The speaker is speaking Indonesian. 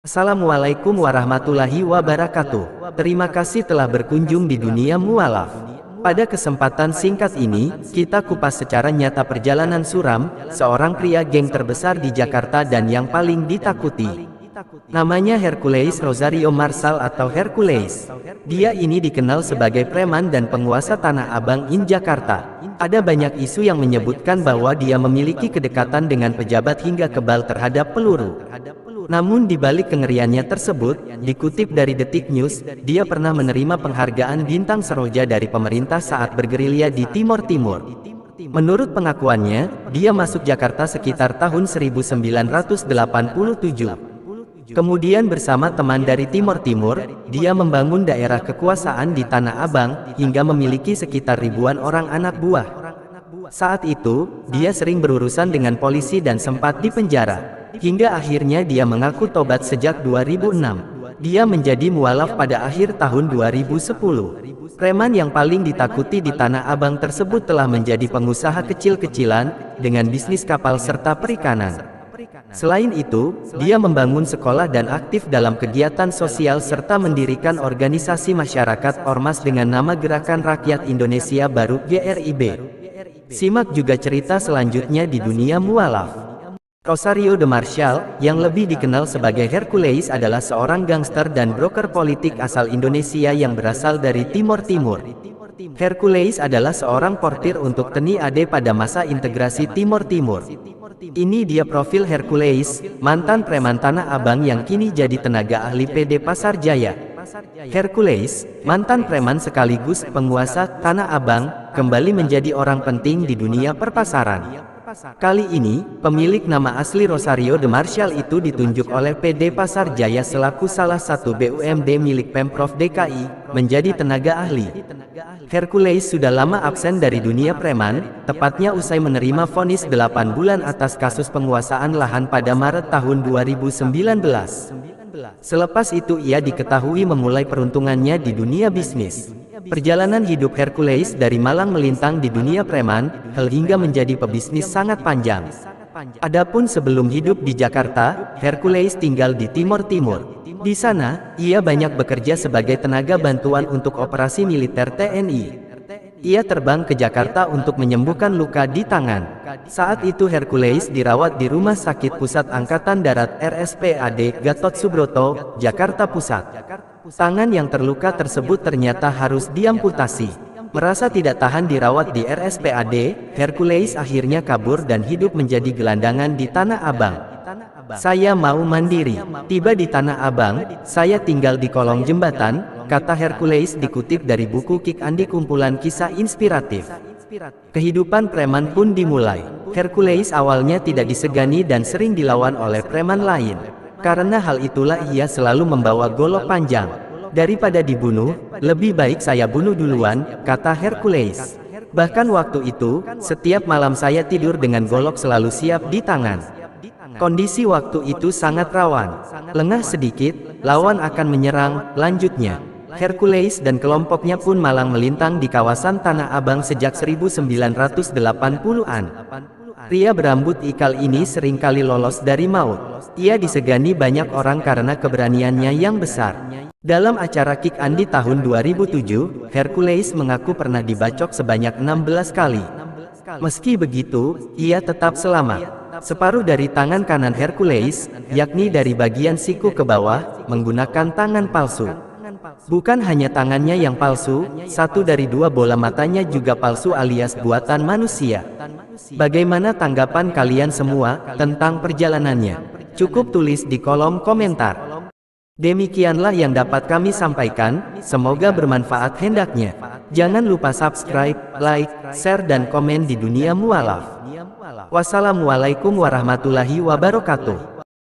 Assalamualaikum warahmatullahi wabarakatuh. Terima kasih telah berkunjung di dunia mualaf. Pada kesempatan singkat ini, kita kupas secara nyata perjalanan suram seorang pria geng terbesar di Jakarta dan yang paling ditakuti. Namanya Hercules Rosario Marsal atau Hercules. Dia ini dikenal sebagai preman dan penguasa Tanah Abang in Jakarta. Ada banyak isu yang menyebutkan bahwa dia memiliki kedekatan dengan pejabat hingga kebal terhadap peluru. Namun di balik kengeriannya tersebut, dikutip dari Detik News, dia pernah menerima penghargaan Bintang Seroja dari pemerintah saat bergerilya di Timor Timur. Menurut pengakuannya, dia masuk Jakarta sekitar tahun 1987. Kemudian bersama teman dari Timor Timur, dia membangun daerah kekuasaan di Tanah Abang, hingga memiliki sekitar ribuan orang anak buah. Saat itu, dia sering berurusan dengan polisi dan sempat dipenjara. Hingga akhirnya dia mengaku tobat sejak 2006. Dia menjadi mualaf pada akhir tahun 2010. Preman yang paling ditakuti di Tanah Abang tersebut telah menjadi pengusaha kecil-kecilan, dengan bisnis kapal serta perikanan. Selain itu, dia membangun sekolah dan aktif dalam kegiatan sosial serta mendirikan organisasi masyarakat ormas dengan nama Gerakan Rakyat Indonesia Baru (GRIB). Simak juga cerita selanjutnya di dunia mualaf. Rosario de Marsal, yang lebih dikenal sebagai Hercules, adalah seorang gangster dan broker politik asal Indonesia yang berasal dari Timor Timur. Hercules adalah seorang portir untuk TNI AD pada masa integrasi Timor Timur. Ini dia profil Hercules, mantan preman Tanah Abang yang kini jadi tenaga ahli PD Pasar Jaya. Hercules, mantan preman sekaligus penguasa Tanah Abang, kembali menjadi orang penting di dunia perpasaran. Kali ini, pemilik nama asli Rosario de Marsal itu ditunjuk oleh PD Pasar Jaya selaku salah satu BUMD milik Pemprov DKI, menjadi tenaga ahli. Hercules sudah lama absen dari dunia preman, tepatnya usai menerima vonis 8 bulan atas kasus penguasaan lahan pada Maret tahun 2019. Selepas itu ia diketahui memulai peruntungannya di dunia bisnis. Perjalanan hidup Hercules dari malang melintang di dunia preman, hingga menjadi pebisnis sangat panjang. Adapun sebelum hidup di Jakarta, Hercules tinggal di Timor Timur. Di sana, ia banyak bekerja sebagai tenaga bantuan untuk operasi militer TNI. Ia terbang ke Jakarta untuk menyembuhkan luka di tangan. Saat itu Hercules dirawat di Rumah Sakit Pusat Angkatan Darat RSPAD Gatot Subroto, Jakarta Pusat. Tangan yang terluka tersebut ternyata harus diamputasi. Merasa tidak tahan dirawat di RSPAD, Hercules akhirnya kabur dan hidup menjadi gelandangan di Tanah Abang. Saya mau mandiri. Tiba di Tanah Abang, saya tinggal di kolong jembatan, kata Hercules dikutip dari buku Kick Andi kumpulan kisah inspiratif. Kehidupan preman pun dimulai. Hercules awalnya tidak disegani dan sering dilawan oleh preman lain. Karena hal itulah ia selalu membawa golok panjang. Daripada dibunuh, lebih baik saya bunuh duluan, kata Hercules. Bahkan waktu itu, setiap malam saya tidur dengan golok selalu siap di tangan. Kondisi waktu itu sangat rawan. Lengah sedikit, lawan akan menyerang. Lanjutnya, Hercules dan kelompoknya pun malang melintang di kawasan Tanah Abang sejak 1980-an. Pria berambut ikal ini seringkali lolos dari maut. Ia disegani banyak orang karena keberaniannya yang besar. Dalam acara Kick Andi tahun 2007, Hercules mengaku pernah dibacok sebanyak 16 kali. Meski begitu, ia tetap selamat. Separuh dari tangan kanan Hercules, yakni dari bagian siku ke bawah, menggunakan tangan palsu. Bukan hanya tangannya yang palsu, satu dari dua bola matanya juga palsu alias buatan manusia. Bagaimana tanggapan kalian semua tentang perjalanannya? Cukup tulis di kolom komentar. Demikianlah yang dapat kami sampaikan, semoga bermanfaat hendaknya. Jangan lupa subscribe, like, share dan komen di dunia mualaf. Wassalamualaikum warahmatullahi wabarakatuh.